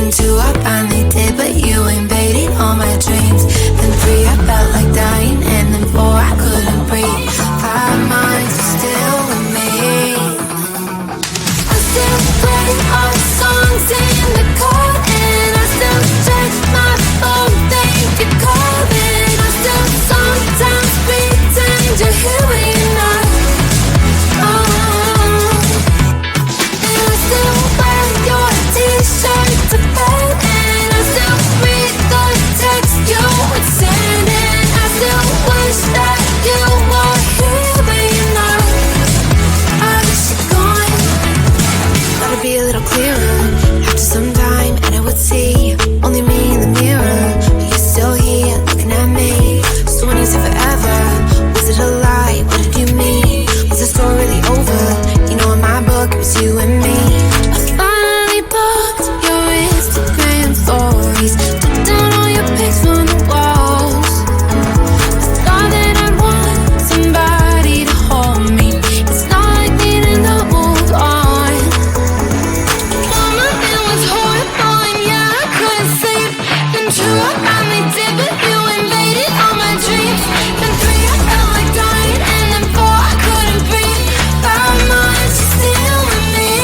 Then 2, I finally did, but you invaded all my dreams. Then 3, I felt like dying, and then 4, I couldn't breathe. 5 months, you're still with me. I still play our songs in the car, and I still check my phone, think you're calling. I still sometimes pretend you're here when you're not. And I still wear your t-shirt to bed, and I still read the text you would send, and I still wish that you were here when you're not. I wish you're gone. Thought it'd be a little clearer after some time, and I would see only me in the mirror, but you're still here looking at me. So when you said forever, was it a lie? What did you mean? Was the story really over? You know in my book it was you and me. I finally blocked your Instagram stories, took down all your pics from the walls. I thought that I'd want somebody to hold me. It's not like needing to move on. Mama, it was horrible, and yeah, I couldn't sleep. Then 2, I finally did, but you invaded all my dreams. Then 3, I felt like dying, and then 4, I couldn't breathe. 5 months, you're still with me.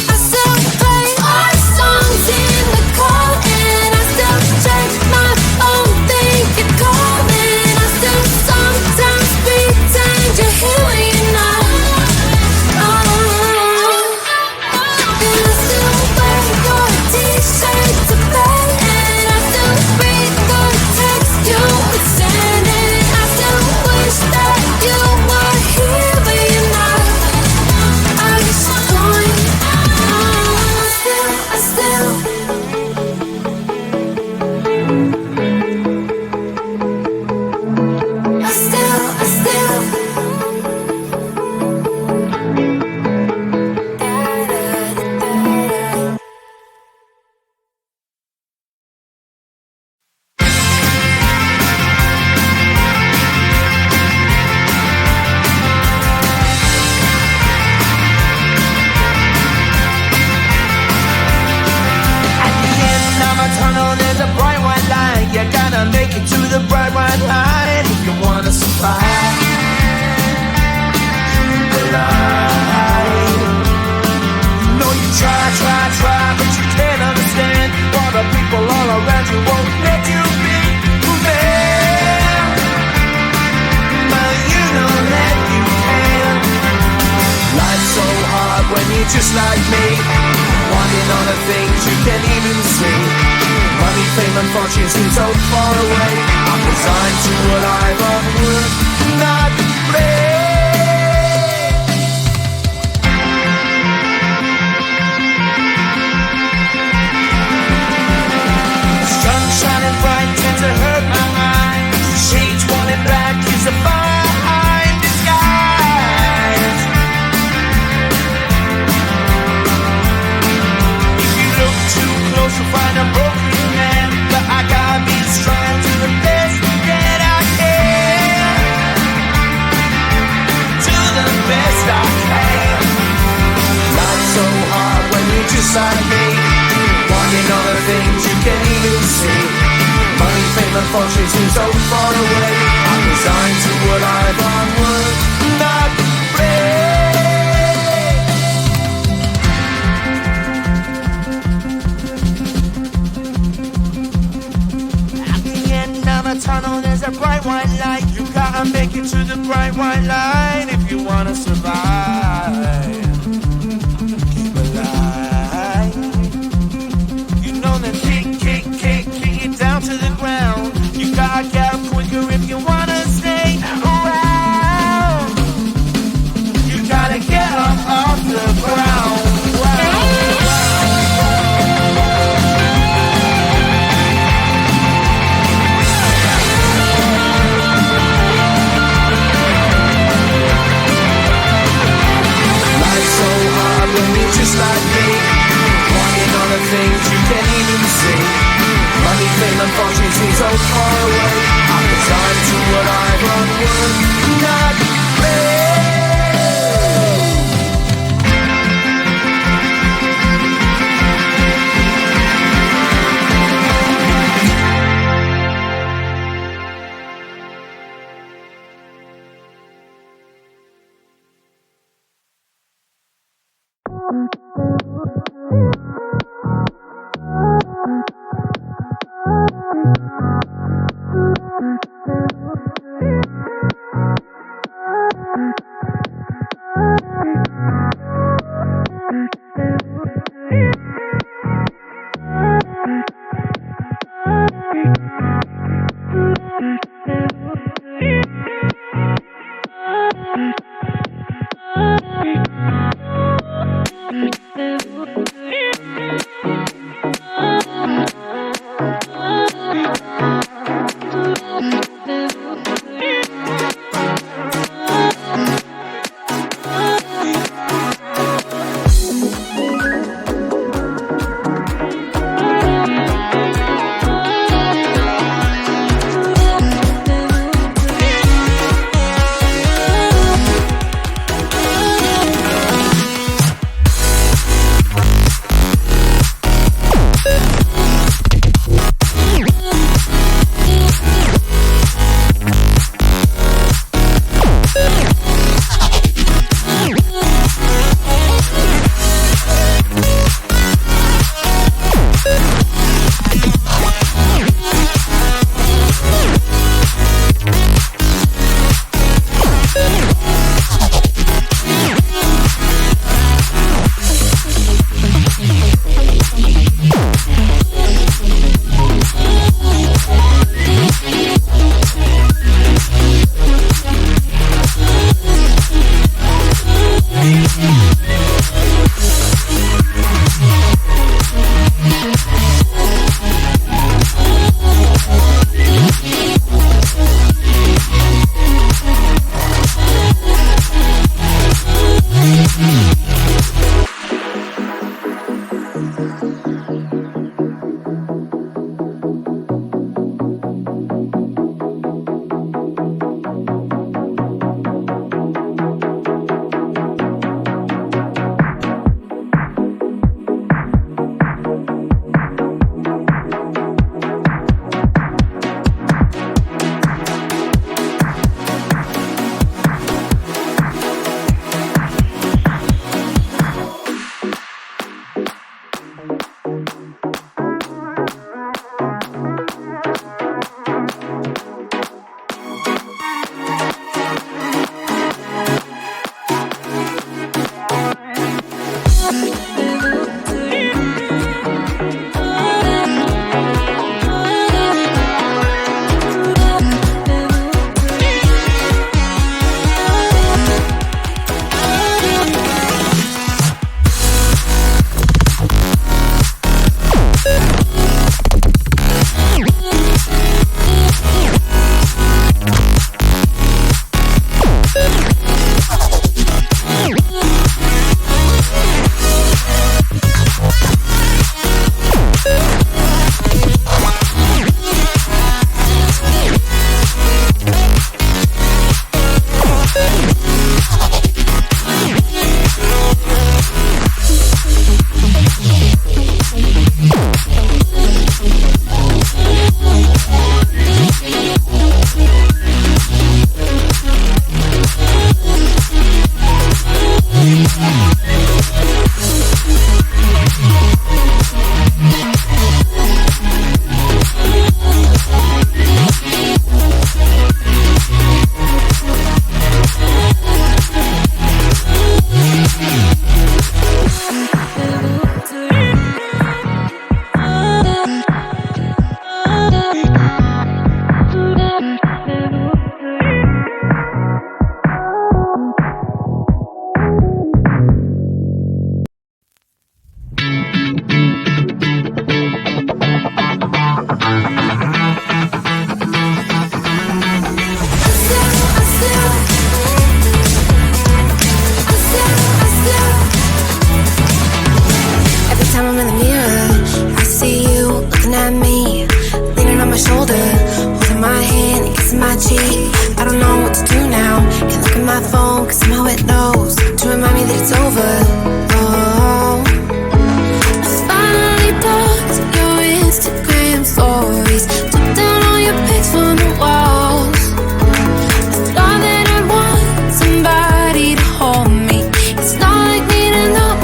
I still play our songs in the car, and I still check my phone, think you're calling. I still sometimes pretend you're here when you're not. And I still wear your t-shirt to bed, and I still read the text you would send, and I still wish that you were here when you're not. I wish you're gone. I still At the end of a tunnel, there's a bright white light. You gotta make it to the bright white light if you wanna survive. The light. You know you try, but you can't understand why the people all around you won't let you be who they are. But you know that you can. Life's so hard when you're just like me, wanting all the things you can't even see. Money, fame, and fortune seem so far away. I'm resigned to a life of work, not play. Sun shining bright tends to hurt my mind. Shades worn in black is a fine disguise. If you look too close, you'll find a broken man. But I gotta be strong to the best that I can. To the best I can. Life's so hard when you're just like me, wanting all the things you can't even see. Money, fame, and fortune seem so far away. I'm resigned to a life on work, not play. At the end of a tunnel, there's a bright white light. You gotta make it to the bright white light if you wanna survive. Keep alive. You know that kick it down to the ground. You gotta get up quicker if you wanna stay around. You gotta get up off the ground.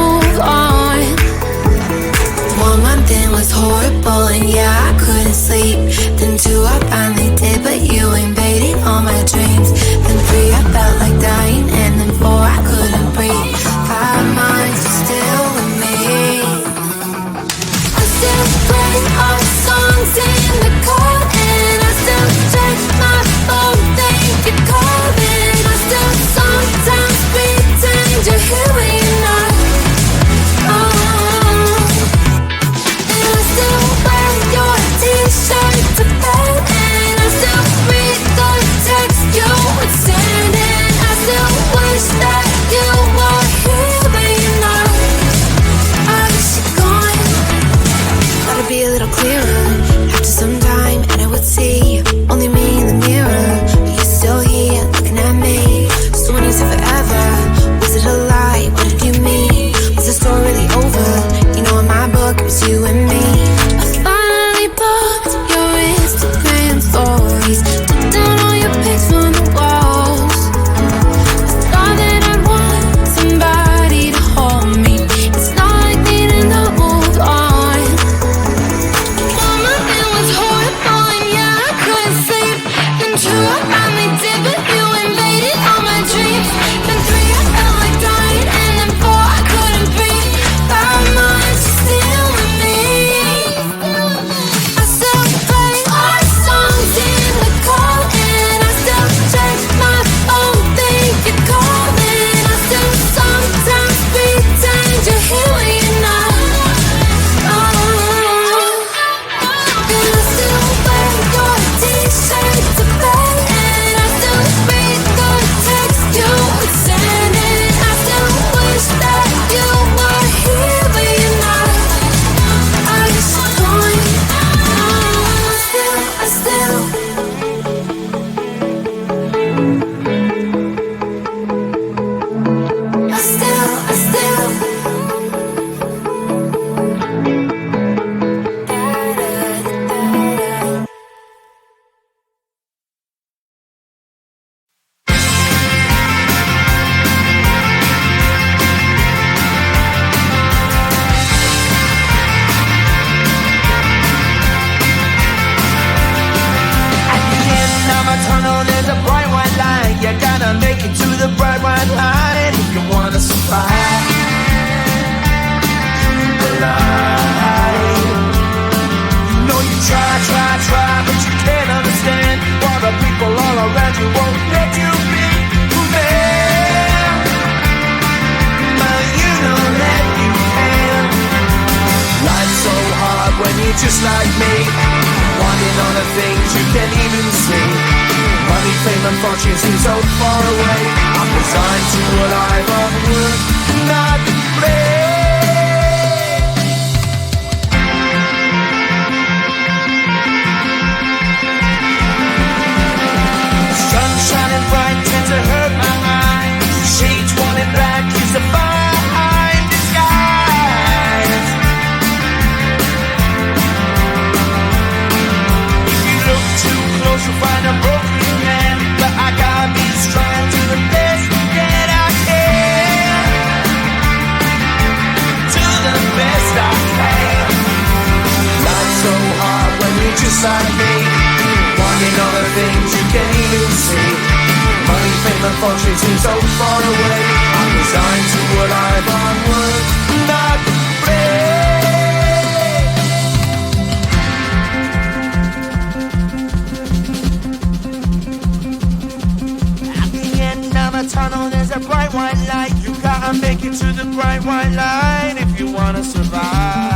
move fame and fortune seem so far away. I'm resigned to a life of work, not play. Sun shining bright tends to hurt my eyes. Shades worn in black is a fine disguise. If you look too close you'll find a broken man, but I got me strong to the best that I can. To the best I can. Life's so hard when you're just like me, wanting all the things you can't even see. Money, fame and fortune seem so far away. I'm resigned to a life on work, not play. At the end of a tunnel there's a bright white light. You gotta make it to the bright white light if you wanna survive.